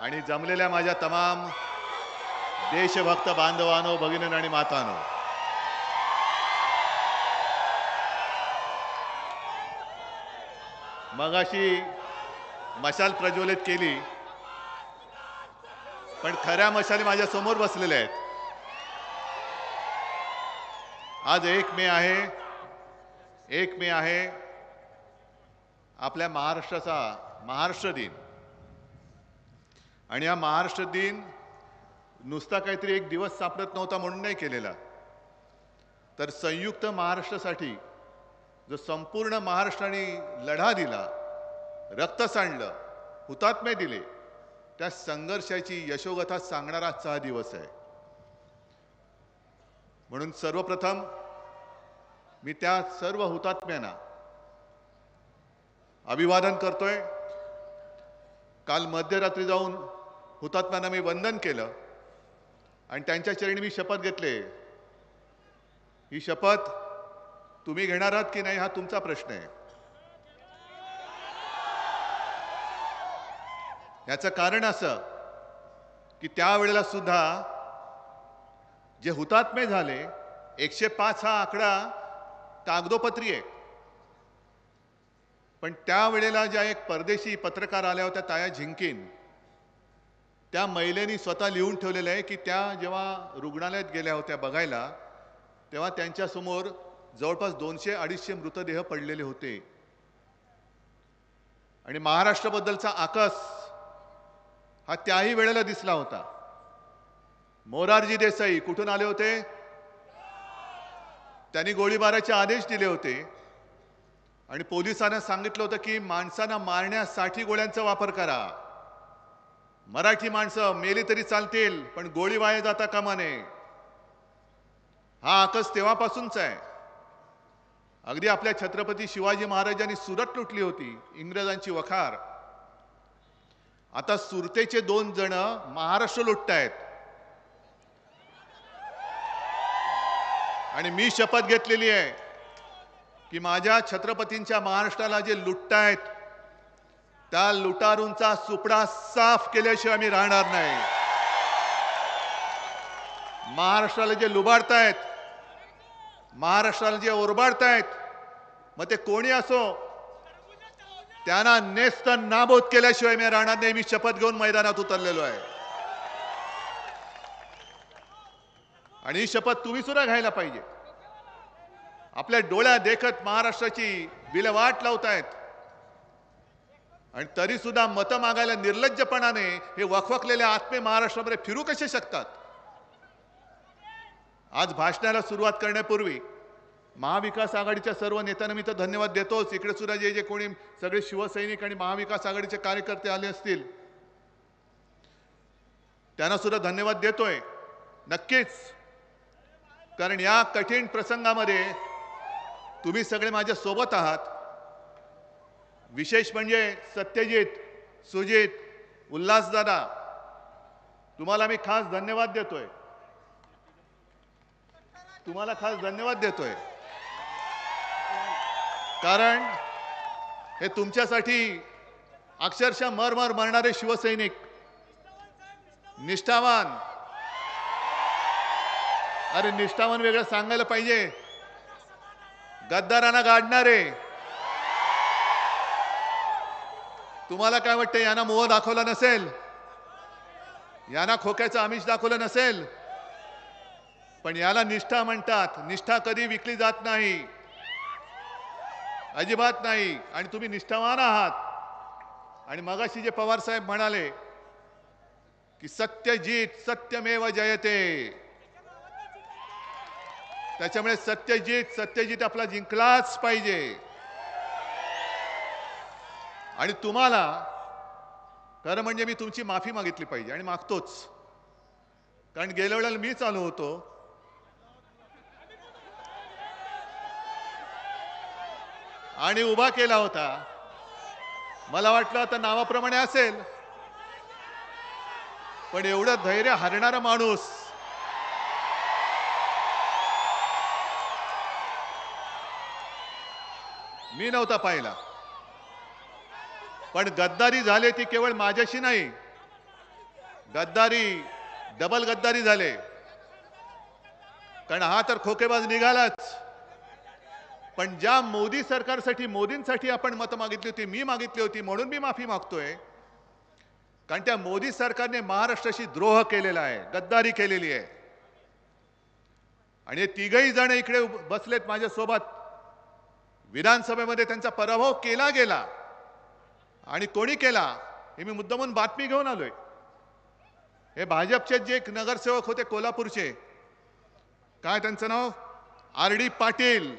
आणि जमलेल्या माझ्या तमाम देशभक्त बांधवांनो, भगिनींनो आणि मातांनो, मगाशी मशाल प्रज्वलित केली, पण खऱ्या मशाली माझ्या समोर बसलेल्या आहेत. आज 1 मे आहे. 1 मे आहे आपल्या महाराष्ट्राचा महाराष्ट्र दिन. आणि हा महाराष्ट्र दिन नुसता काहीतरी एक दिवस सापडत नव्हता म्हणून नाही केलेला, तर संयुक्त महाराष्ट्रासाठी जो संपूर्ण महाराष्ट्राने लढा दिला, रक्त सांडलं, हुतात्मे दिले, त्या संघर्षाची यशोगाथा सांगणारा आजचा हा दिवस आहे. म्हणून सर्वप्रथम मी त्या सर्व हुतात्म्यांना अभिवादन करतोय. काल मध्यरात्री जाऊन हुतात्म्यांना मी वंदन केलं आणि त्यांच्या चरणी मी शपथ घेतली. ही शपथ तुम्ही घेणार आहात की नाही हा तुमचा प्रश्न आहे. याचं कारण असं की त्यावेळेला सुद्धा जे हुतात्मे झाले, 105 हा आकडा कागदोपत्री आहे, पण त्यावेळेला ज्या एक परदेशी पत्रकार आल्या होत्या, ताया झिंकीन, त्या महिलेनी स्वतः लिहून ठेवलेलं आहे की त्या जेव्हा रुग्णालयात गेल्या होत्या बघायला, तेव्हा त्यांच्यासमोर जवळपास 200-250 मृतदेह पडलेले होते. आणि महाराष्ट्राबद्दलचा आकस हा त्याही वेळेला दिसला होता. मोरारजी देसाई कुठून आले होते? त्यांनी गोळीबाराचे आदेश दिले होते आणि पोलिसांना सांगितलं होतं की माणसांना मारण्यासाठी गोळ्यांचा वापर करा. मराठी माणसं मेली तरी चालतील, पण गोळी वाया जाता कामा नये. हा आकस तेव्हापासूनच आहे. अगदी आपल्या छत्रपती शिवाजी महाराजांनी सुरत लुटली होती, इंग्रजांची वखार. आता सुरतेचे 2 जण महाराष्ट्र लुटतायत. आणि मी शपथ घेतलेली आहे की माझ्या छत्रपतींच्या महाराष्ट्राला जे लुटतायत, त्या लुटारूंचा सुपडा साफ केल्याशिवाय मी राहणार नाही. महाराष्ट्राला जे लुबाडतायत, महाराष्ट्राला जे ओरबाडतायत, मग ते कोणी असो, त्यांना नेस्त नाबूद केल्याशिवाय मी राहणार नाही. मी शपथ घेऊन मैदानात उतरलेलो आहे. आणि ही शपथ तुम्ही सुद्धा घ्यायला पाहिजे. आपल्या डोळ्यात देखत महाराष्ट्राची विल्हेवाट लावतायत आणि तरी सुद्धा मतं मागायला निर्लज्जपणाने हे वखवकलेले आत्मे महाराष्ट्रामध्ये फिरू कसे शकतात? आज भाषणाला सुरुवात करण्यापूर्वी महाविकास आघाडीच्या सर्व नेत्यांना मी तर धन्यवाद देतोच. इकडे सुद्धा जे जे कोणी सगळे शिवसैनिक आणि महाविकास आघाडीचे कार्यकर्ते आले असतील, त्यांना सुद्धा धन्यवाद देतोय. नक्कीच, कारण या कठीण प्रसंगामध्ये तुम्ही सगळे माझ्या सोबत आहात. विशेष म्हणजे सत्यजित, सुजित, उल्हासदादा, तुम्हाला मी खास धन्यवाद देतोय. तुम्हाला खास धन्यवाद देतोय कारण हे तुमच्यासाठी अक्षरशः मरमर मरणारे शिवसैनिक, निष्ठावान. अरे निष्ठावान वेगळं सांगायला पाहिजे. गद्दारांना गाडणारे. तुम्हाला काय वाटतं, यांना मोह दाखवला नसेल, यांना खोक्याचं आमिष दाखवलं नसेल, पण याला निष्ठा म्हणतात. निष्ठा कधी विकली जात नाही, अजिबात नाही. आणि तुम्ही निष्ठावान आहात. आणि मगाशी जे पवार साहेब म्हणाले की सत्यजित सत्यमेव जयते, त्याच्यामुळे सत्यजित आपला जिंकलाच पाहिजे. आणि तुम्हाला खरं म्हणजे मी तुमची माफी मागितली पाहिजे आणि मागतोच. कारण गेल्या वेळेला मीच आलो होतो आणि उभा केला होता. मला वाटलं आता नावाप्रमाणे असेल, पण एवढं धैर्य हरणारा माणूस मी नव्हता पाहिला. पण गद्दारी झाले ती केवळ माझ्याशी नाही, गद्दारी, डबल गद्दारी झाले. कारण हा तर खोकेबाज निघालाच. पण ज्या मोदी सरकारसाठी, मोदींसाठी आपण मतं मागितली होती, मी मागितली होती, म्हणून मी माफी मागतोय. कारण त्या मोदी सरकारने महाराष्ट्राशी द्रोह केलेला आहे, गद्दारी केलेली आहे. आणि हे तिघही जण इकडे बसलेत माझ्यासोबत. विधानसभेमध्ये त्यांचा पराभव केला गेला. आणि कोणी केला हे मी मुद्दामून बातमी घेऊन आलोय. हे भाजपचे जे नगरसेवक होते कोल्हापूरचे, काय त्यांचं नाव, RD पाटील,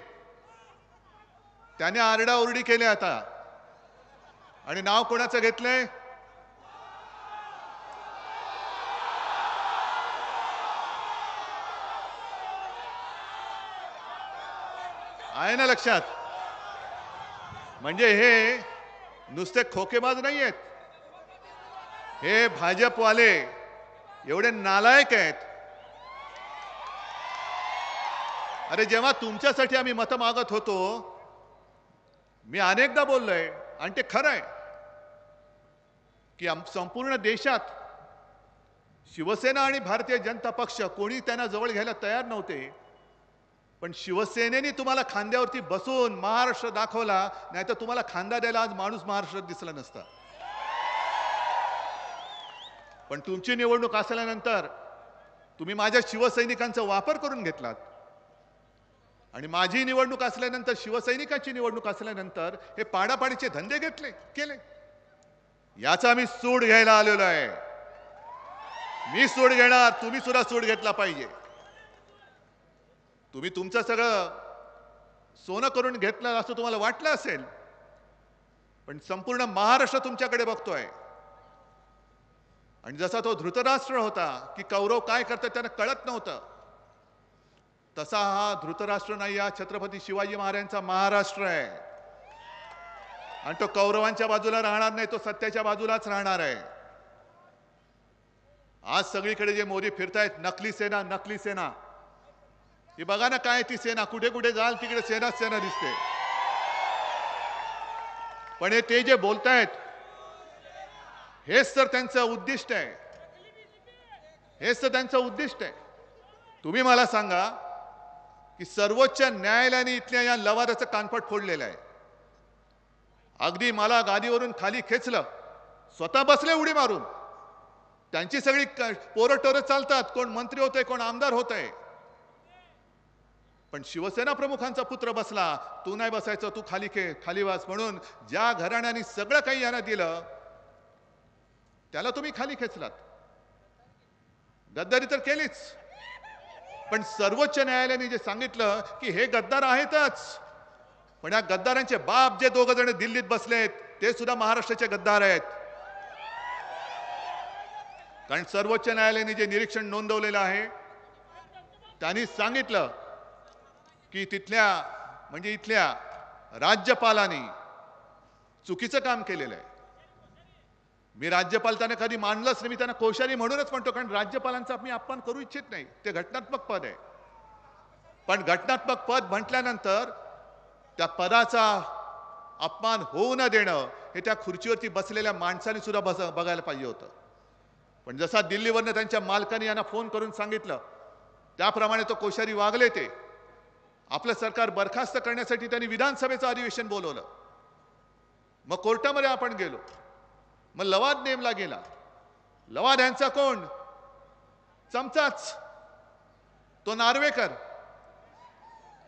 त्याने आरडाओरडी केली आता. आणि नाव कोणाचं घेतलंय, आहे ना लक्षात. म्हणजे हे नुसते खोकेबाज नाही आहेत, हे भाजपवाले एवढे नालायक आहेत. अरे जेव्हा तुमच्यासाठी आम्ही मतं मागत होतो, मी अनेकदा बोललोय आणि ते खरं आहे की संपूर्ण देशात शिवसेना आणि भारतीय जनता पक्ष कोणी त्यांना जवळ घ्यायला तयार नव्हते. पण शिवसेनेने तुम्हाला खांद्यावरती बसून महाराष्ट्र दाखवला, नाहीतर तुम्हाला खांदा द्यायला आज माणूस महाराष्ट्रात दिसला नसता. पण तुमची निवडणूक असल्यानंतर तुम्ही माझ्या शिवसैनिकांचा वापर करून घेतलात. आणि माझी निवडणूक असल्यानंतर, शिवसैनिकांची निवडणूक असल्यानंतर हे पाडापाडीचे धंदे केले. याचा मी सूड घ्यायला आलेलो आहे. मी सूड घेणार, तुम्ही सुद्धा सूड घेतला पाहिजे. तुम्ही तुमचं सगळं सोनं करून घेतलं असं तुम्हाला वाटलं असेल, पण संपूर्ण महाराष्ट्र तुमच्याकडे बघतोय. आणि जसा तो धृतराष्ट्र होता की कौरव काय करतात त्यांना कळत नव्हतं, तसा हा धृतराष्ट्र नाही, हा छत्रपती शिवाजी महाराजांचा महाराष्ट्र आहे. आणि तो कौरवांच्या बाजूला राहणार नाही, तो सत्याच्या बाजूलाच राहणार आहे. आज सगळीकडे जे मोदी फिरतायत, नकली सेना, नकली सेना, ही बघा ना काय ती सेना, कुठे कुठे जाल तिकडे सेनाच सेना दिसते. पण हे ते जे बोलतायत, हेच तर त्यांचं उद्दिष्ट आहे. हेच तर त्यांचं उद्दिष्ट आहे. तुम्ही मला सांगा की सर्वोच्च न्यायालयाने इथल्या या लवादाचं कानपट फोडलेलं आहे. अगदी मला गादीवरून खाली खेचलं, स्वतः बसले उडी मारून. त्यांची सगळी पोरं टोरं चालतात, कोण मंत्री होतंय, कोण आमदार होतंय. पण शिवसेना प्रमुखांचा पुत्र बसला, तू नाही बसायचं, तू खाली बस म्हणून ज्या घराण्याने सगळं काही यांना दिलं त्याला तुम्ही खाली खेचलात. गद्दारी तर केलीच. पण सर्वोच्च न्यायालयाने जे सांगितलं की हे गद्दार आहेतच, पण या गद्दारांचे बाप जे दोघ जण दिल्लीत बसलेत ते सुद्धा महाराष्ट्राचे गद्दार आहेत. कारण सर्वोच्च न्यायालयाने जे निरीक्षण नोंदवलेलं आहे त्यांनी सांगितलं की इथल्या राज्यपालांनी चुकीचं काम केलेलं आहे. मी राज्यपाल त्यांना कधी मानलंच नाही, मी त्यांना कोश्यारी म्हणूनच म्हणतो, कारण राज्यपालांचा मी अपमान करू इच्छित नाही. ते घटनात्मक पद आहे. पण घटनात्मक पद म्हटल्यानंतर त्या पदाचा अपमान होऊ न देणं हे त्या खुर्चीवरती बसलेल्या माणसाने सुद्धा बघायला पाहिजे होतं. पण जसा दिल्लीवरनं त्यांच्या मालकाने यांना फोन करून सांगितलं त्याप्रमाणे तो कोश्यारी वागले. ते आपलं सरकार बरखास्त करण्यासाठी त्यांनी विधानसभेचं अधिवेशन बोलवलं. मग कोर्टामध्ये आपण गेलो, मग लवाद नेमला गेला. लवाद यांचा कोण, चमचाच, तो नार्वेकर.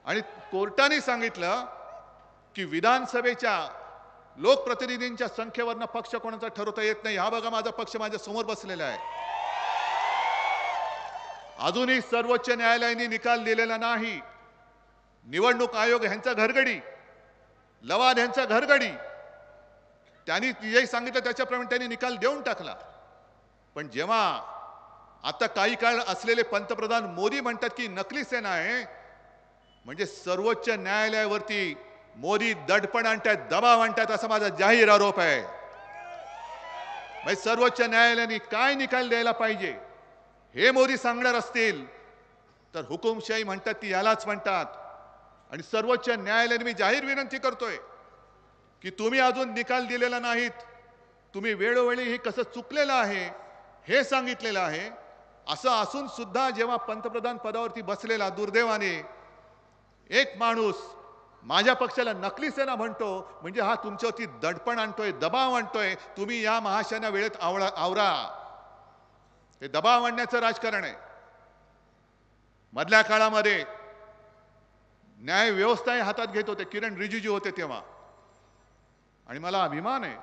आणि कोर्टाने सांगितलं की विधानसभेच्या लोकप्रतिनिधींच्या संख्येवरनं पक्ष कोणाचा ठरवता येत नाही. हा बघा माझा पक्ष माझ्या समोर बसलेला आहे. अजूनही सर्वोच्च न्यायालयाने निकाल दिलेला नाही. निवडणूक आयोग ह्यांचा घरगडी, लवाद ह्यांचा घरगडी. त्यांनी जे सांगितलं त्याच्याप्रमाणे त्यांनी निकाल देऊन टाकला. पण जेव्हा आता काही काळ असलेले पंतप्रधान मोदी म्हणतात की नकली सेना आहे, म्हणजे सर्वोच्च न्यायालयावरती मोदी दडपण आणतात, दबाव आणतात, असा माझा जाहीर आरोप आहे. म्हणजे सर्वोच्च न्यायालयाने काय निकाल द्यायला पाहिजे हे मोदी सांगणार असतील तर हुकुमशाही म्हणतात ती यालाच म्हणतात. आणि सर्वोच्च न्यायालयाने मी जाहीर विनंती करतोय की तुम्ही अजून निकाल दिलेला नाहीत. तुम्ही वेळोवेळी हे कसं चुकलेलं आहे हे सांगितलेलं आहे. असं असून सुद्धा जेव्हा पंतप्रधान पदावरती बसलेला दुर्दैवाने एक माणूस माझ्या पक्षाला नकली सेना म्हणतो, म्हणजे हा तुमच्यावरती दडपण आणतोय, दबाव आणतोय, तुम्ही या महाशयना वेळेत आवरा. हे दबाव आणण्याचं राजकारण आहे. मधल्या काळामध्ये न्याय व्यवस्था हातात घेत होते किरण रिजिजू होते तेव्हा. आणि मला अभिमान आहे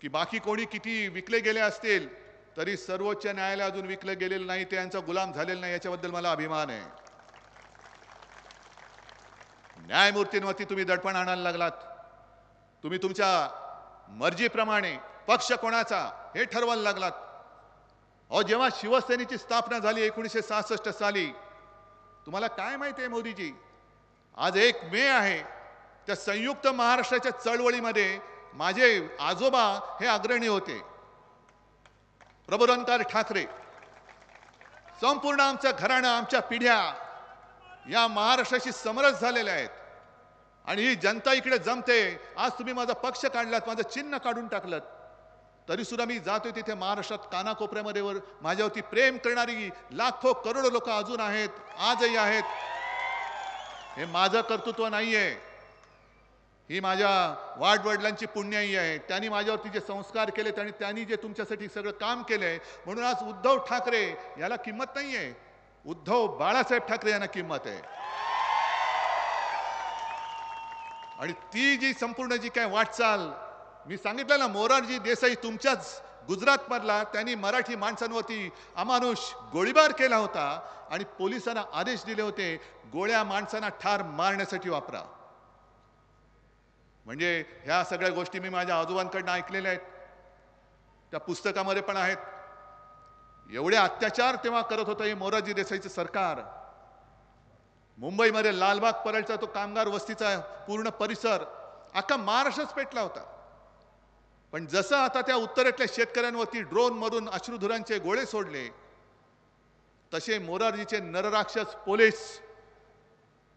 की बाकी कोणी किती विकले गेले असतील तरी सर्वोच्च न्यायालय अजून विकले गेलेलं नाही, ते यांचा गुलाम झालेला नाही, याच्याबद्दल मला अभिमान आहे. न्यायमूर्तींवरती तुम्ही दडपण आणायला लागलात. तुम्ही तुमच्या मर्जीप्रमाणे पक्ष कोणाचा हे ठरवायला लागलात. अहो, जेव्हा शिवसेनेची स्थापना झाली 1966 साली, तुम्हाला काय माहिती आहे मोदीजी, आज 1 मे आहे. त्या संयुक्त महाराष्ट्राच्या चळवळीमध्ये माझे आजोबा हे अग्रणी होते. प्रबोधनकार ठाकरे, संपूर्ण आमचं घराणं, आमच्या पिढ्या या महाराष्ट्राशी समरस झालेल्या आहेत. आणि ही जनता इकडे जमते. आज तुम्ही माझा पक्ष काढलात, माझं चिन्ह काढून टाकलं, तरी सुद्धा मी जातोय तिथे महाराष्ट्रात कानाकोपऱ्यामध्ये माझ्यावरती प्रेम करणारी लाखो करोडो लोक अजून आहेत, आजही आहेत. हे माझं कर्तृत्व नाहीये, ही माझ्या वाडवडिलांची पुण्याई आहे. त्यांनी माझ्यावरती जे संस्कार केले, त्यांनी जे तुमच्यासाठी सगळं काम केलंय, म्हणून आज उद्धव ठाकरे याला किंमत नाहीये. उद्धव बाळासाहेब ठाकरे यांना किंमत आहे. आणि ती जी संपूर्ण जी काय वाटचाल मी सांगितलं ना, मोरारजी देसाई तुमच्याच गुजरात मधला, त्यांनी मराठी माणसांवरती अमानुष गोळीबार केला होता आणि पोलिसांना आदेश दिले होते, गोळ्या माणसांना ठार मारण्यासाठी वापरा. म्हणजे ह्या सगळ्या गोष्टी मी माझ्या आजोबांकडून ऐकलेल्या आहेत, त्या पुस्तकामध्ये पण आहेत. एवढे अत्याचार तेव्हा करत होतं हे मोरारजी देसाईचं सरकार. मुंबईमध्ये लालबाग परळचा तो कामगार वस्तीचा पूर्ण परिसर अख्खा महाराष्ट्रच पेटला होता. पण जसं आता त्या उत्तरेतल्या शेतकऱ्यांवरती ड्रोन मधून अश्रुधुरांचे गोळे सोडले, तसे मोरारजीचे नरराक्षस पोलीस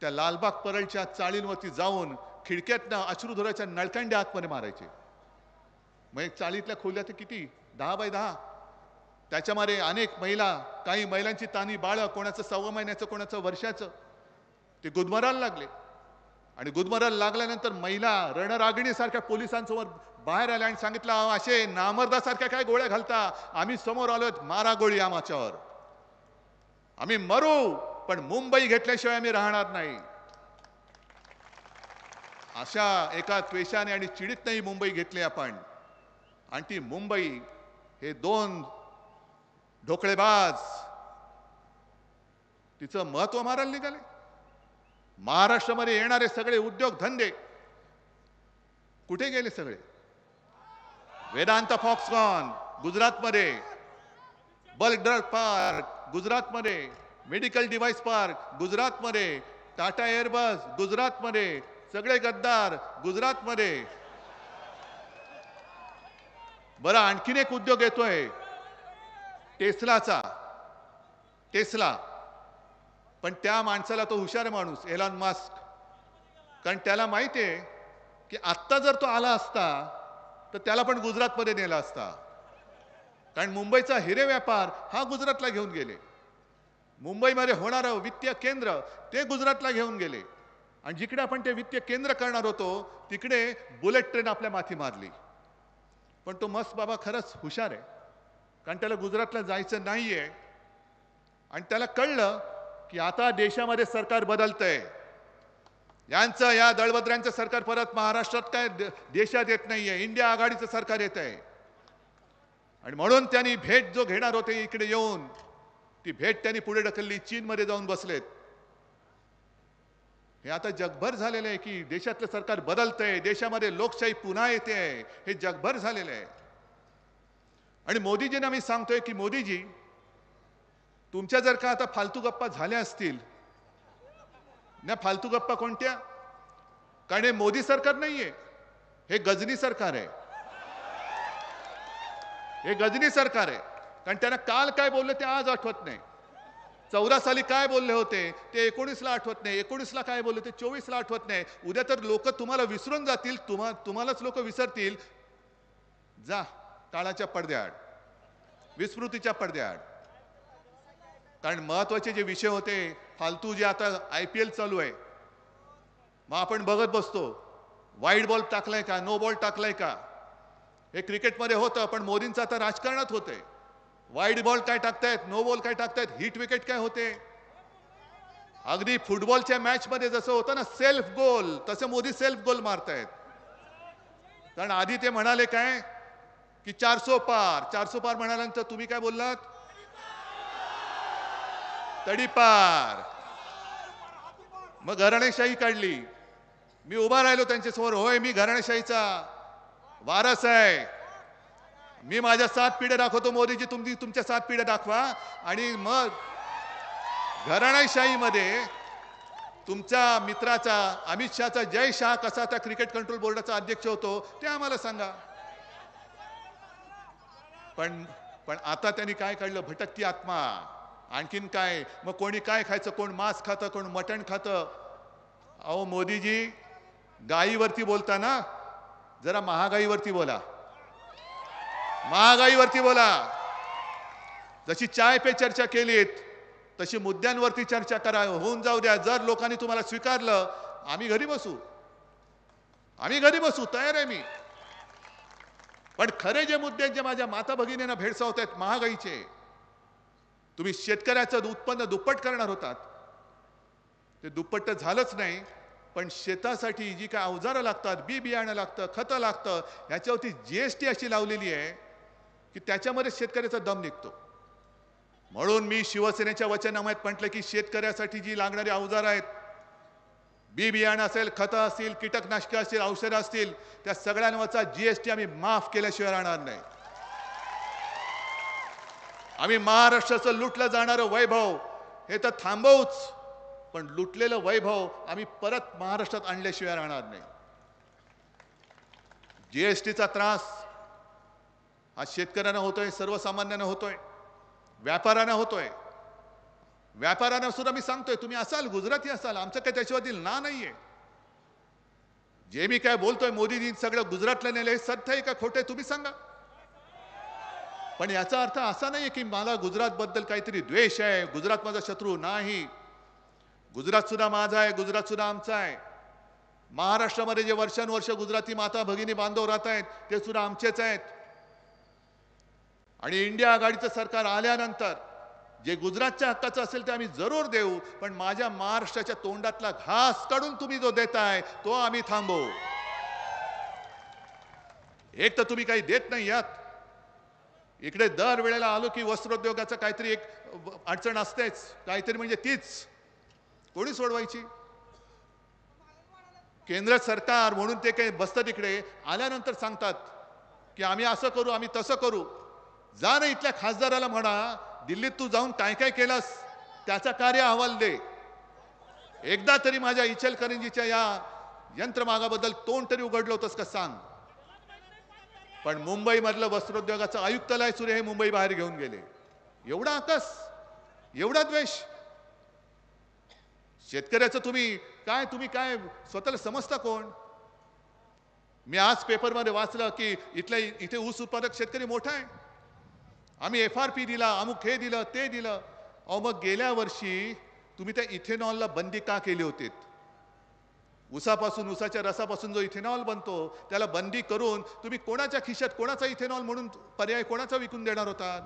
त्या लालबाग परळच्या चाळींवरती जाऊन खिडक्यातनं अश्रुधुराच्या नळकांड्या आतमध्ये मारायचे. मग एक चाळीतल्या खोल्या ते किती 10 बाय 10, त्याच्यामध्ये अनेक महिला, काही महिलांची तानी बाळ, कोणाचं 1.25 महिन्याचं, कोणाचं वर्षाचं, ते गुदमरायला लागले. आणि गुदमरायला लागल्यानंतर महिला रणरागिणीसारख्या पोलिसांसमोर बाहेर आल्या आणि सांगितलं, असे नामर्दासारख्या काय गोळ्या घालता, आम्ही समोर आलोत, मारा गोळी आमच्यावर, आम्ही मरू पण मुंबई घेतल्याशिवाय आम्ही राहणार नाही. अशा एका त्वेषाने आणि चिडीत नाही मुंबई घेतली आपण. आणि ती मुंबई हे 2 ढोकळेबाज तिचं महत्व मारायला निघाले. महाराष्ट्रामध्ये येणारे सगळे उद्योग धंदे कुठे गेले? सगळे वेदांत फॉक्सकॉन गुजरातमध्ये, बल्क ड्रग पार्क गुजरातमध्ये, मेडिकल डिव्हाइस पार्क गुजरातमध्ये, टाटा एअरबस गुजरातमध्ये, सगळे गद्दार गुजरातमध्ये. बरं, आणखीन एक उद्योग येतोय टेस्लाचा. टेस्ला, पण त्या माणसाला, तो हुशार माणूस एलॉन मस्क, कारण त्याला माहिती आहे की आत्ता जर तो आला असता तर त्याला पण गुजरातमध्ये नेला असता. कारण मुंबईचा हिरे व्यापार हा गुजरातला घेऊन गेले, मुंबईमध्ये होणारं वित्तीय केंद्र ते गुजरातला घेऊन गेले. आणि जिकडे आपण ते वित्तीय केंद्र करणार होतो तिकडे बुलेट ट्रेन आपल्या माथी मारली. पण तो मस्क बाबा खरंच हुशार आहे, कारण त्याला गुजरातला जायचं नाहीये. आणि त्याला कळलं की आता देशामध्ये सरकार बदलतंय, यांचं या दळभद्रांचं सरकार परत महाराष्ट्रात काय देशात येत नाहीये, इंडिया आघाडीचं सरकार येत आहे. आणि म्हणून त्यांनी भेट जो घेणार होते इकडे येऊन, ती भेट त्यांनी पुढे ढकलली, चीनमध्ये जाऊन बसलेत. हे आता जगभर झालेलं आहे की देशातलं सरकार बदलतंय, देशामध्ये लोकशाही पुन्हा येते, हे जगभर झालेलं आहे. आणि मोदीजींना मी सांगतोय की मोदीजी, तुमच्या जर का आता फालतू गप्पा झाल्या असतील ना, फालतू गप्पा कोणत्या? कारण हे मोदी सरकार नाहीये, हे गजनी सरकार आहे. हे गजनी सरकार आहे. कारण त्यांना काल काय बोलले ते आज आठवत नाही, 14 साली काय बोलले होते ते 19ला आठवत नाही, 19ला काय बोलले ते 24ला आठवत नाही. उद्या तर लोक तुम्हाला विसरून जातील, तुम्हालाच लोक विसरतील. जा काळाच्या पडद्याआड. विस्मृतीच्या पडद्याआड. कारण महत्वाचे जे विषय होते, फालतू जे आता IPL चालू आहे, मग आपण बघत बसतो वाईड बॉल टाकलाय का, नो बॉल टाकलाय का. हे क्रिकेटमध्ये होतं, पण मोदींचं आता राजकारणात होतंय. वाईड बॉल काय टाकतायत, नो बॉल काय टाकतायत, हिट विकेट काय होते. अगदी फुटबॉलच्या मॅच मध्ये जसं होतं ना सेल्फ गोल, तसं मोदी सेल्फ गोल मारतायत. कारण आधी ते म्हणाले काय की 400 पार, 400 पार म्हणाल्यानंतर तुम्ही काय बोललात, तडीपार. मग घराणेशाही काढली. मी उभा राहिलो त्यांच्यासमोर, होय मी घराणेशाहीचा वारस आहे, मी माझ्या 7 पिढ्या दाखवतो, मोदीजी तुम्ही तुमच्या 7 पिढ्या दाखवा. आणि मग घराणेशाहीमध्ये तुमच्या मित्राचा अमित शहाचा जय शहा कसा त्या क्रिकेट कंट्रोल बोर्डाचा अध्यक्ष होतो ते आम्हाला सांगा. पण पण आता त्यांनी काय काढलं, भटकती आत्मा. आणखीन काय, मग कोणी काय खायचं, कोण मांस खातं, कोण मटण खातं. अहो मोदीजी, गायीवरती बोलताना जरा महागाईवरती बोला, महागाईवरती बोला. जशी चाय पे चर्चा केलीत तशी मुद्द्यांवरती चर्चा करा, होऊन जाऊ द्या. जर लोकांनी तुम्हाला स्वीकारलं, आम्ही घरी बसू, आम्ही घरी बसू, तयार आहे मी. पण खरे जे मुद्दे जे माझ्या माता भगिनींना भेडसावत आहेत, महागाईचे, तुम्ही शेतकऱ्याचं उत्पन्न दुप्पट करणार होतात, ते दुप्पट तर झालंच नाही. पण शेतासाठी जी काय अवजारं लागतात, बी बियाणं लागतं, खतं लागतं, याच्यावरती GST अशी लावलेली आहे की त्याच्यामध्ये शेतकऱ्याचा दम निघतो. म्हणून मी शिवसेनेच्या वचननाम्यात म्हटलं की शेतकऱ्यासाठी जी लागणारी अवजारं आहेत, बी बियाणं असेल, खतं असतील, कीटकनाशकं असतील, औषधं असतील, त्या सगळ्यांवरचा GST आम्ही माफ केल्याशिवाय राहणार नाही. आम्ही महाराष्ट्राचं लुटलं जाणारं वैभव हे तर थांबवूच, पण लुटलेलं वैभव आम्ही परत महाराष्ट्रात आणल्याशिवाय राहणार नाही. GSTचा त्रास हा शेतकऱ्यांना होतोय, सर्वसामान्यांना होतोय, व्यापाऱ्यांना होतोय. व्यापाऱ्यांना सुद्धा मी सांगतोय, तुम्ही असाल गुजराती असाल, आमचं काही त्याच्यावरती ना नाहीये. जे मी काय बोलतोय मोदीजी सगळं गुजरातला नेलं, हे सत्य आहे का खोटे तुम्ही सांगा. पण याचा अर्थ असा नाहीये की मला गुजरात बद्दल काहीतरी द्वेष आहे, गुजरात माझा शत्रू नाही. गुजरात सुद्धा माझा आहे, गुजरात सुद्धा आमचा आहे. महाराष्ट्रामध्ये जे वर्षानुवर्ष गुजराती माता भगिनी बांधव राहत आहेत ते सुद्धा आमचेच आहेत. आणि इंडिया आघाडीचं सरकार आल्यानंतर जे गुजरातच्या हक्काचं असेल ते आम्ही जरूर देऊ, पण माझ्या महाराष्ट्राच्या तोंडातला घास काढून तुम्ही जो देताय तो आम्ही थांबवू. एक तर तुम्ही काही देत नाही यात. इकडे दर वेळेला आलो की वस्त्रोद्योगाचं काहीतरी एक अडचण असतेच, काहीतरी म्हणजे तीच कोणी सोडवायची. केंद्र सरकार म्हणून ते काही बसतात इकडे, आल्यानंतर सांगतात की आम्ही असं करू, आम्ही तसं करू. जा ना इथल्या खासदाराला म्हणा, दिल्लीत तू जाऊन काय काय केलंस त्याचा कार्य अहवाल दे. एकदा तरी माझ्या इचलकरंजीच्या या यंत्रमागाबद्दल तोंड तरी उघडलं होतंस का सांग. पण मुंबईमधलं वस्त्रोद्योगाचं आयुक्तालय सुरे हे मुंबई बाहेर घेऊन गेले. एवढा आकस, एवढा द्वेष. शेतकऱ्याचं तुम्ही काय स्वतःला समजता कोण. मी आज पेपरमध्ये वाचलं की इथे ऊस उत्पादक शेतकरी मोठा आहे, आम्ही FRP दिला, अमुक हे दिलं ते दिलं. अहो मग गेल्या वर्षी तुम्ही त्या इथेनॉलला बंदी का केली होती. ऊसापासून, ऊसाच्या रसापासून जो इथेनॉल बनतो त्याला बंदी करून तुम्ही कोणाच्या खिशात कोणाचा इथेनॉल म्हणून पर्याय कोणाचा विकून देणार होतात.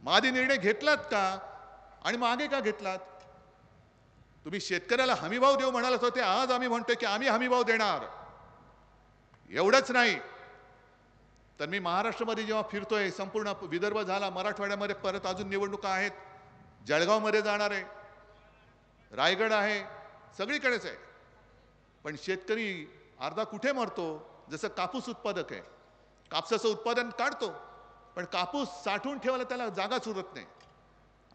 मादी निर्णय घेतलात का आणि मागे का घेतलात. तुम्ही शेतकऱ्याला हमीभाव देऊ म्हणालात होते, आज आम्ही म्हणतोय की आम्ही हमीभाव देणार. एवढंच नाही तर मी महाराष्ट्रामध्ये जेव्हा फिरतोय, संपूर्ण विदर्भ झाला, मराठवाड्यामध्ये परत अजून निवडणुका आहेत, जळगावमध्ये जाणार आहे, रायगड आहे, सगळीकडेच आहे. पण शेतकरी अर्धा कुठे मरतो. जसं कापूस उत्पादक आहे, कापसाचं उत्पादन काढतो, पण कापूस साठवून ठेवायला त्याला जागाच उरत नाही.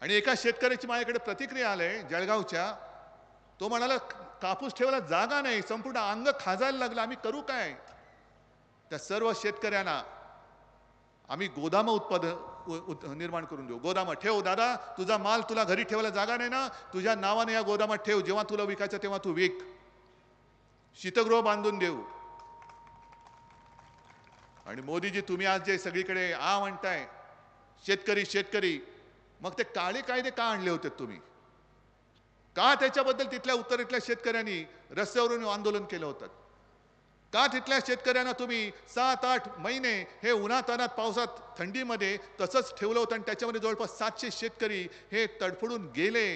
आणि एका शेतकऱ्याची माझ्याकडे प्रतिक्रिया आली जळगावच्या. तो म्हणाला कापूस ठेवायला जागा नाही, संपूर्ण अंग खाजायला लागलं, आम्ही करू काय. त्या सर्व शेतकऱ्यांना आम्ही गोदाम निर्माण करून देऊ. गोदाम ठेव दादा, तुझा माल तुला घरी ठेवायला जागा नाही ना, तुझ्या नावाने या गोदामात ठेव, जेव्हा तुला विकायचं तेव्हा तू विक. शीतगृह बांधून देऊ. आणि मोदीजी तुम्ही आज जे सगळीकडे म्हणताय, शेतकरी शेतकरी. मग ते काळे कायदे का आणले होते तुम्ही? का त्याच्याबद्दल तिथल्या उत्तरेतल्या शेतकऱ्यांनी रस्त्यावरून आंदोलन केलं होतं? का तिथल्या शेतकऱ्यांना तुम्ही 7-8 महिने हे उन्हातान्हात पावसात थंडीमध्ये तसंच ठेवलं होतं आणि त्याच्यामध्ये जवळपास 700 शेतकरी हे तडफडून गेले?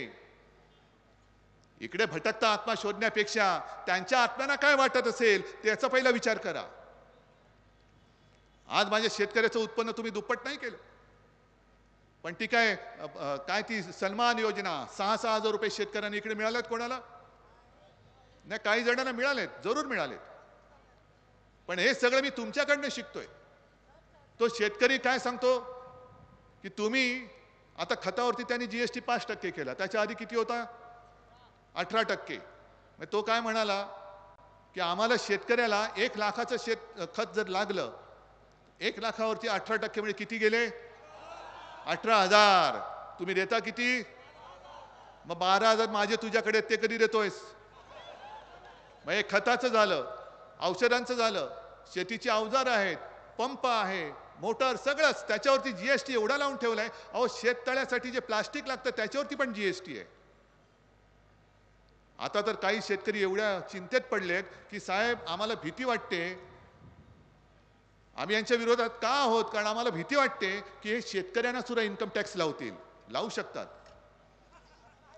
इकडे भटकता आत्मा शोधण्यापेक्षा त्यांच्या आत्म्यांना काय वाटत असेल त्याचा पहिला विचार करा. आज माझ्या शेतकऱ्याचं उत्पन्न तुम्ही दुप्पट नाही केलं, पण ती काय ती सन्मान योजना 6,000 रुपये शेतकऱ्यांना इकडे मिळालेत कोणाला? नाही, काही जणांना मिळालेत, जरूर मिळालेत. पण हे सगळं मी तुमच्याकडनं शिकतोय. तो शेतकरी काय सांगतो की तुम्ही आता खतावरती त्यांनी जीएसटी 5% केला, त्याच्या आधी किती होता? 18%. मग तो काय म्हणाला की आम्हाला शेतकऱ्याला 1 लाखाचं खत जर लागलं, 1 लाखावरती 18% म्हणजे किती गेले? 18,000. तुम्ही देता किती? मग 12,000 माझे तुझ्याकडे, ते कधी देतोयस? मग हे खताचं झालं, औषधांचं झालं, शेतीची अवजार आहेत, पंप आहे, मोटर, सगळंच त्याच्यावरती जीएसटी एवढा लावून ठेवलाय. अहो, शेततळ्यासाठी जे प्लास्टिक लागतं त्याच्यावरती पण जीएसटी आहे. आता तर काही शेतकरी एवढ्या चिंतेत पडलेत की साहेब आम्हाला भीती वाटते. आम्ही यांच्या विरोधात का आहोत? कारण आम्हाला भीती वाटते की हे शेतकऱ्यांना सुद्धा इन्कम टॅक्स लावतील. लावू शकतात,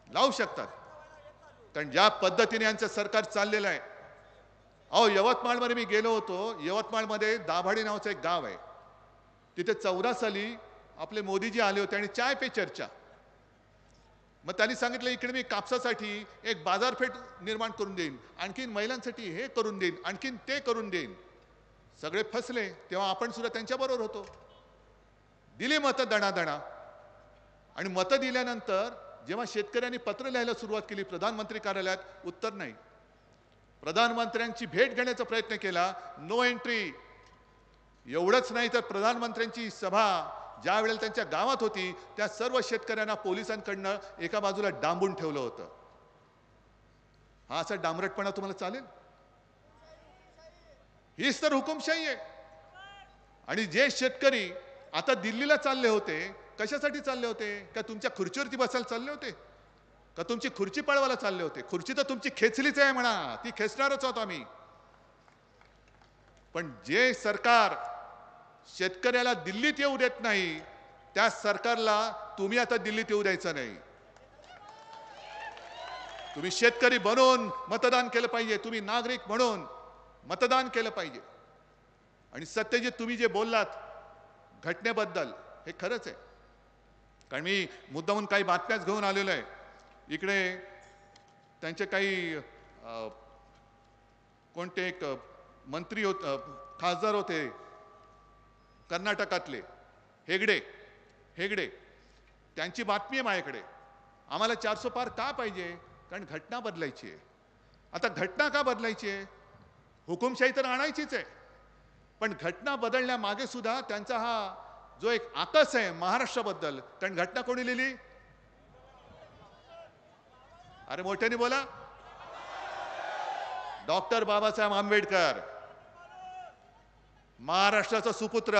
लावू शकतात. कारण ज्या पद्धतीने यांचं सरकार चाललेलं आहे. अहो, यवतमाळमध्ये मी गेलो होतो. यवतमाळमध्ये दाभाडी नावाचं एक गाव आहे. तिथे 14 साली आपले मोदीजी आले होते आणि चाय पे चर्चा. मग त्यांनी सांगितलं इकडे मी कापसासाठी एक बाजारपेठ निर्माण करून देईन, आणखीन महिलांसाठी हे करून देईन, आणखीन ते करून देईन. सगळे फसले. तेव्हा आपण सुद्धा त्यांच्याबरोबर होतो. दिली मतं दणादणा. आणि मतं दिल्यानंतर जेव्हा शेतकऱ्यांनी पत्र लिहायला सुरुवात केली प्रधानमंत्री कार्यालयात, उत्तर नाही. प्रधानमंत्र्यांची भेट घेण्याचा प्रयत्न केला, नो एंट्री. एवढंच नाही तर प्रधानमंत्र्यांची सभा ज्या वेळेला त्यांच्या गावात होती त्या सर्व शेतकऱ्यांना पोलिसांकडनं एका बाजूला डांबून ठेवलं होतं. हा असा डांबरटपणा तुम्हाला चालेल? हीच तर हुकुमशाही आहे. आणि जे शेतकरी आता दिल्लीला चालले होते, कशासाठी चालले होते? का तुमच्या खुर्चीवरती बसायला चालले होते? का तुमची खुर्ची पळवायला चालले होते? खुर्ची तर तुमची खेचलीच आहे म्हणा, ती खेचणारच आहोत आम्ही. पण जे सरकार शेतकऱ्याला दिल्लीत येऊ देत नाही, त्या सरकारला तुम्ही आता दिल्लीत येऊ द्यायचं नाही. तुम्ही शेतकरी बनून मतदान केलं पाहिजे. तुम्ही नागरिक म्हणून मतदान केलं पाहिजे. आणि सत्यजित, तुम्ही जे बोललात घटनेबद्दल हे खरंच आहे. कारण मी मुद्दामून काही बातम्याच घेऊन आलेलो आहे. इकडे त्यांचे काही कोणते एक मंत्री खासदार होते कर्नाटकातले, हेगडे. त्यांची बातमी आहे माझ्याकडे. आम्हाला 400 पार का पाहिजे? कारण घटना बदलायची आहे. आता घटना का बदलायची आहे? हुकुमशाही तर आणायचीच आहे, पण घटना बदलण्यामागे सुद्धा त्यांचा हा जो एक आकस आहे महाराष्ट्राबद्दल. कारण घटना कोणी लिहिली? अरे मोठ्याने बोला. डॉक्टर बाबासाहेब आंबेडकर, महाराष्ट्राचा सुपुत्र.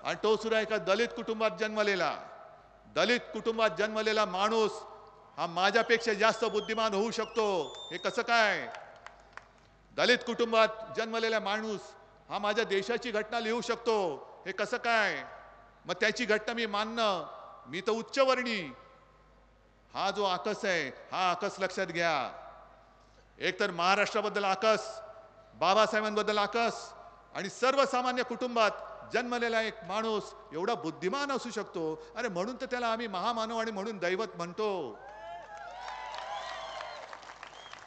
आणि तो सुद्धा एका दलित कुटुंबात जन्मलेला माणूस हा माझ्यापेक्षा जास्त बुद्धिमान होऊ शकतो. हे कसं काय? दलित कुटुंबात जन्मलेला माणूस हा माझ्या देशाची घटना लिहू शकतो. हे कसं काय? मग त्याची घटना मी मानणं, मी तर उच्चवर्णी. हा जो आकस आहे, हा आकस लक्षात घ्या. एक तर महाराष्ट्राबद्दल आकस, बाबासाहेबांबद्दल आकस, आणि सर्वसामान्य कुटुंबात जन्मलेला एक माणूस एवढा बुद्धिमान असू शकतो. अरे म्हणून तर त्याला आम्ही महामानव आणि म्हणून दैवत म्हणतो.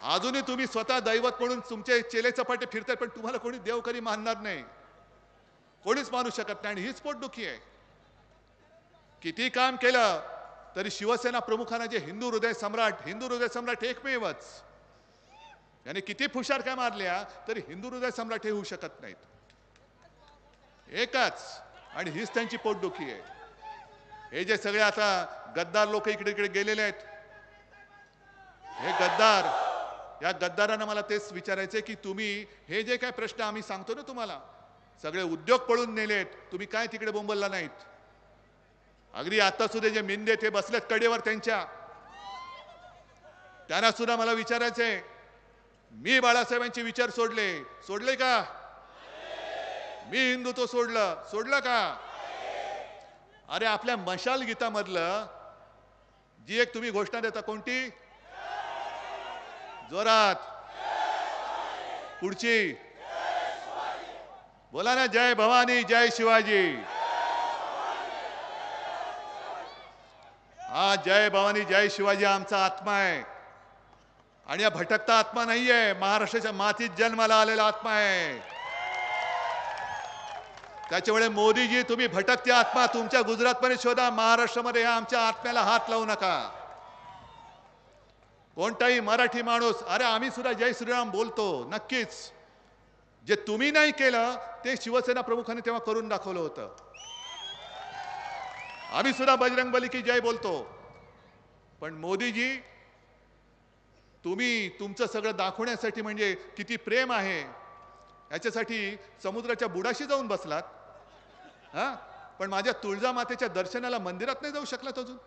अजूनही तुम्ही स्वतः दैवत म्हणून तुमचे चेले चपाटे फिरतात, पण तुम्हाला कोणी देवकरी मानणार नाही, कोणीच मानू शकत नाही. आणि हीच पोटदुखी आहे. किती काम केलं तरी शिवसेना प्रमुखांना जे हिंदू हृदय सम्राट एकमेवच, याने किती फुशार काय मारल्या तरी हिंदू हृदय सम्राट हे होऊ शकत नाहीत. एकच. आणि हीच त्यांची पोटदुखी आहे. हे जे सगळे आता गद्दार लोक इकडे इकडे गेलेले आहेत, हे गद्दार, या गद्दारांना मला तेच विचारायचंय की तुम्ही हे जे काय प्रश्न आम्ही सांगतो ना तुम्हाला, सगळे उद्योग पळून नेलेत, तुम्ही काय तिकडे बोंबलला नाहीत? अगदी आता सुद्धा जे मिंदे ते बसलेत कडेवर त्यांच्या, त्यांना सुद्धा मला विचारायचंय, मी बाळासाहेबांचे विचार सोडले का? मी हिंदुत्व सोडलं का? अरे आपल्या मशाल गीतामधलं जी एक तुम्ही घोषणा देता, कोणती? जोरात पुढची बोला ना, जय भवानी जय शिवाजी. हा जय भवानी जय शिवाजी आमचा आत्मा आहे आणि हा भटकता आत्मा नाहीये, महाराष्ट्राच्या मातीत जन्माला आलेला आत्मा आहे. त्याच्यामुळे मोदीजी, तुम्ही भटकते आत्मा तुमच्या गुजरातमध्ये शोधा, महाराष्ट्रामध्ये आमच्या आत्म्याला हात लावू नका. कोणताही मराठी माणूस, अरे आम्ही सुद्धा जय श्रीराम बोलतो नक्कीच, जे तुम्ही नाही केलं ते शिवसेना प्रमुखांनी तेव्हा करून दाखवलं होतं. आम्ही सुद्धा बजरंगबली की जय बोलतो. पण मोदीजी, तुम्ही तुमचं सगळं दाखवण्यासाठी, म्हणजे किती प्रेम आहे याच्यासाठी समुद्राच्या बुडाशी जाऊन बसलात. हा, पण माझ्या तुळजामातेच्या दर्शनाला मंदिरात नाही जाऊ शकलात अजून.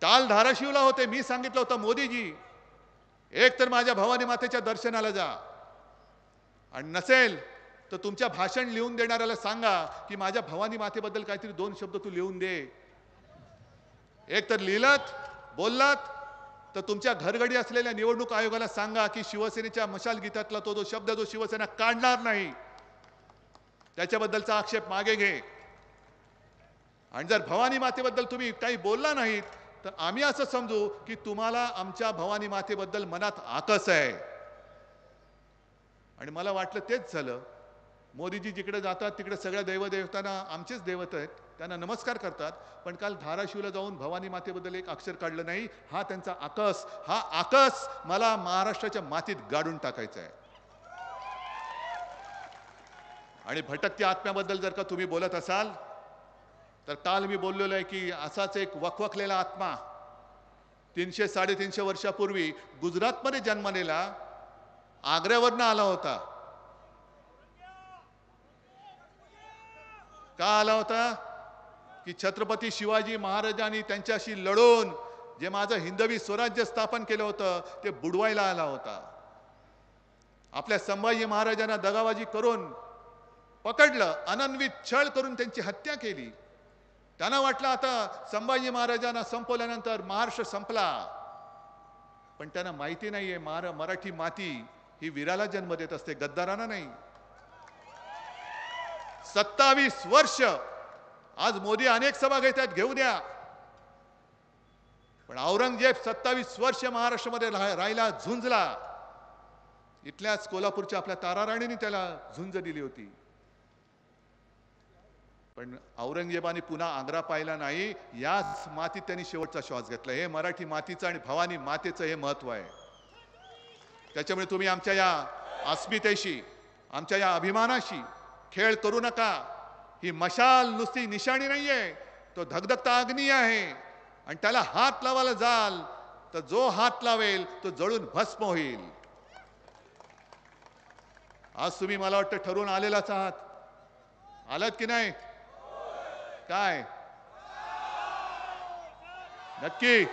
काल धाराशिवला होते, मी सांगितलं होतं मोदीजी, एक तर माझ्या भवानी मातेच्या दर्शनाला जा, आणि नसेल तर तुमच्या भाषण लिहून देणाऱ्याला सांगा की माझ्या भवानी मातेबद्दल काहीतरी 2 शब्द तू लिहून दे. एक तर लिहिलात बोललात तर तुमच्या घरगडी असलेल्या निवडणूक आयोगाला सांगा की शिवसेनेच्या मशाल गीतातला तो जो शब्द जो शिवसेना काढणार नाही त्याच्याबद्दलचा आक्षेप मागे घे. आणि जर भवानी मातेबद्दल तुम्ही काही बोलला नाहीत तर आम्ही असं समजू की तुम्हाला आमच्या भवानी मातेबद्दल मनात आकस आहे. आणि मला वाटलं तेच झालं. मोदीजी जिकडे जातात तिकडे सगळ्या दैवदेवतांना आमचेच दैवत आहेत, त्यांना नमस्कार करतात, पण काल धाराशिवला जाऊन भवानी मातेबद्दल एक अक्षर काढलं नाही. हा त्यांचा आकस, हा आकस मला महाराष्ट्राच्या मातीत गाडून टाकायचा आहे. आणि भटकत्या आत्म्याबद्दल जर का तुम्ही बोलत असाल तर काल मी बोललेलो आहे की असाच एक वखवखलेला आत्मा 300-350 वर्षापूर्वी गुजरातमध्ये जन्मलेला आग्र्यावरनं आला होता. का आला होता? की छत्रपती शिवाजी महाराजांनी त्यांच्याशी लढून जे माझं हिंदवी स्वराज्य स्थापन केलं होतं ते बुडवायला आला होता. आपल्या संभाजी महाराजांना दगाबाजी करून पकडलं, अनन्वित छळ करून त्यांची हत्या केली. त्यांना वाटलं आता संभाजी महाराजांना संपवल्यानंतर महाराष्ट्र संपला, पण त्यांना माहिती नाहीये मराठी माती ही वीराला जन्म देत असते, गद्दारांना नाही. 27 वर्ष आज मोदी अनेक सभा घेतात, घेऊ द्या, पण औरंगजेब 27 वर्ष महाराष्ट्रामध्ये राहिला, झुंजला. इथल्याच कोल्हापूरच्या आपल्या ताराराणीने त्याला झुंज दिली होती. पण औरंगजेबाने पुन्हा आग्रा पाहिला नाही. याच मातीत त्यांनी शेवटचा श्वास घेतला. हे मराठी मातीचं आणि भवानी मातेचं हे महत्व आहे. त्याच्यामुळे तुम्ही आमच्या या अस्मितेशी, आमच्या या अभिमानाशी खेळ करू नका. ही मशाल नुसती निशाणी नाहीये, तो धगधगता अग्नी आहे. आणि त्याला हात लावायला जाल तर जो हात लावेल तो जळून भस्म होईल. आज तुम्ही मला वाटतं ठरवून आलेलाच आहात. आलात की नाही? काय नक्की?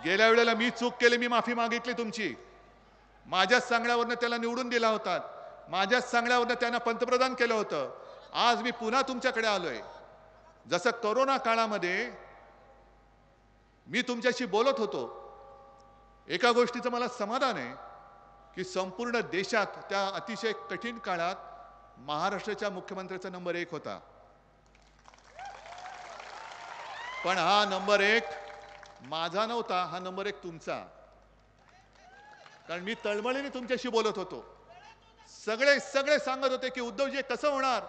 गेल्या वेळेला मी चूक केली, मी माफी मागितली तुमची. माझ्याच सांगण्यावरनं त्याला निवडून दिला होता, माझ्याच सांगण्यावरनं त्यांना पंतप्रधान केलं होतं. आज मी पुन्हा तुमच्याकडे आलोय. जसं कोरोना काळामध्ये मी तुमच्याशी बोलत होतो, एका गोष्टीचं मला समाधान आहे की संपूर्ण देशात त्या अतिशय कठीण काळात महाराष्ट्राच्या मुख्यमंत्र्याचा नंबर 1 होता. पण हा नंबर 1 माझा नव्हता, हा नंबर 1 तुमचा. कारण मी तळमळीने तुमच्याशी बोलत होतो. सगळे सांगत होते की उद्धवजी कसं होणार,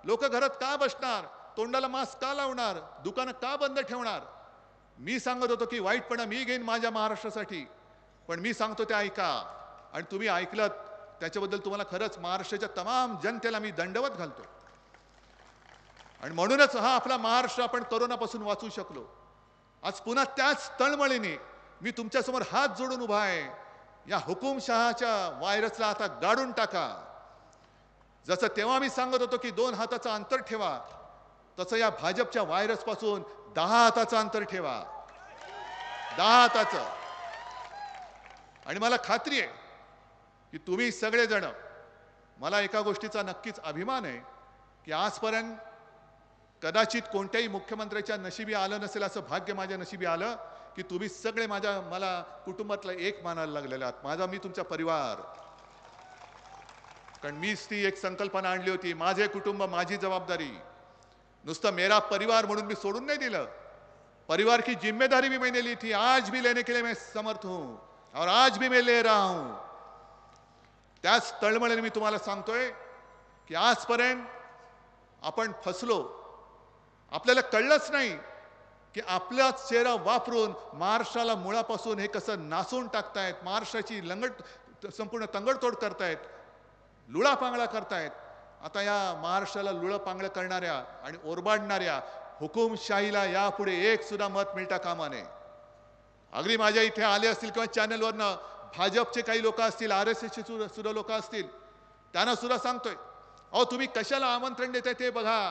लोक घरात का बसणार, तोंडाला मास्क का लावणार, दुकानं का बंद ठेवणार. मी सांगत होतो की वाईटपणा मी घेईन माझ्या महाराष्ट्रासाठी, पण मी सांगतो ते ऐका. आणि तुम्ही ऐकलत, त्याच्याबद्दल तुम्हाला खरंच महाराष्ट्राच्या तमाम जनतेला मी दंडवत घालतो. आणि म्हणूनच हा आपला महाराष्ट्र आपण कोरोनापासून वाचू शकलो. आज पुन्हा त्याच तळमळीने मी तुमच्यासमोर हात जोडून उभा आहे. या हुकुमशहाच्या व्हायरसला आता गाडून टाका. जसं तेव्हा मी सांगत होतो की 2 हाताचं अंतर ठेवा, तसं या भाजपच्या व्हायरस पासून 10 हाताचं अंतर ठेवा, 10 हाताचं. आणि मला खात्री आहे की तुम्ही सगळेजण, मला एका गोष्टीचा नक्कीच अभिमान आहे की आजपर्यंत कदाचित कोणत्याही मुख्यमंत्र्याच्या नशिबी आलं नसेल असं भाग्य माझ्या नशिबी आलं की तुम्ही सगळे मला कुटुंबातला एक मानायला लागलेले आहात. माझा, मी तुमचा परिवार. कारण मीच ती एक संकल्पना आणली होती, माझे कुटुंब माझी जबाबदारी. नुसतं मेरा परिवार म्हणून मी सोडून नाही दिलं. परिवार की जिम्मेदारी भी मैंने ली थी, आज भी लेने के लिए मैं समर्थ हूं और आज भी मैं ले रहा हूं. त्याच तळमळीने मी तुम्हाला सांगतोय की आजपर्यंत आपण फसलो. आपल्याला कळलंच नाही की आपला चेहरा वापरून महाराष्ट्राला मुळापासून हे कसं नासून टाकतायत, महाराष्ट्राची संपूर्ण तंगडतोड करतायत, लुळापांगळा करतायत. आता या महाराष्ट्राला लुळापांगळ करणाऱ्या आणि ओरबाडणाऱ्या हुकुमशाहीला यापुढे एक सुद्धा मत मिळता कामा नये. अगदी माझ्या इथे आले असतील किंवा चॅनलवरनं भाजपचे काही लोक असतील, RSSचे सुद्धा लोक असतील, त्यांना सुद्धा सांगतोय, अहो तुम्ही कशाला आमंत्रण देताय ते बघा.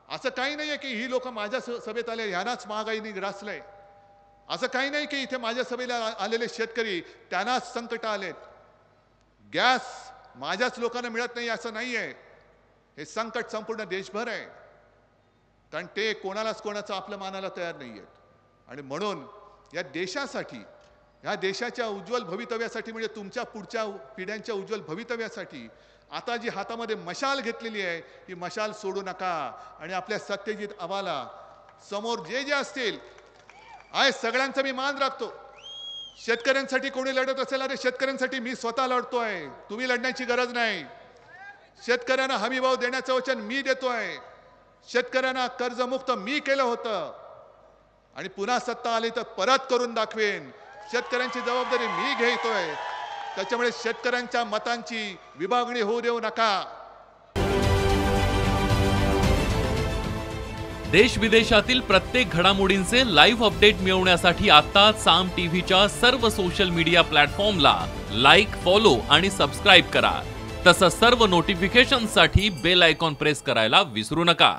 असं काही नाहीये की ही लोक माझ्या सभेत आले ह्यांनाच महागाईने ग्रासलंय. असं काही नाही की इथे माझ्या सभेला आलेले शेतकरी त्यांनाच संकट आलेत. गॅस माझ्याच लोकांना मिळत नाही असं नाहीये. हे संकट संपूर्ण देशभर आहे. कारण ते कोणालाच कोणाचं आपलं मानायला तयार नाहीयेत. आणि म्हणून या देशासाठी, या देशाच्या उज्ज्वल भवितव्यासाठी, म्हणजे तुमच्या पुढच्या पिढ्यांच्या उज्ज्वल भवितव्यासाठी आता जी हातामध्ये मशाल घेतलेली आहे ही मशाल सोडू नका. आणि आपल्या सत्यजित आबाला समोर जे जे असतील, आहे सगळ्यांचा मी मान राखतो. शेतकऱ्यांसाठी कोणी लढत असेल, अरे शेतकऱ्यांसाठी मी स्वतः लढतोय, तुम्ही लढण्याची गरज नाही. शेतकऱ्यांना हमीभाव देण्याचं वचन मी देतोय. शेतकऱ्यांना कर्जमुक्त मी केलं होतं आणि पुन्हा सत्ता आली तर परत करून दाखवेन. शेतकऱ्यांची जबाबदारी मी घेतोय. त्याच्यामुळे शेतकऱ्यांच्या मतांची विभागणी होऊ देऊ नका. देश विदेशातील प्रत्येक घडामोडींचे लाईव्ह अपडेट मिळवण्यासाठी आता साम टीव्हीच्या सर्व सोशल मीडिया प्लॅटफॉर्मला लाईक, फॉलो आणि सबस्क्राईब करा. तसंच सर्व नोटिफिकेशनसाठी बेल आयकॉन प्रेस करायला विसरू नका.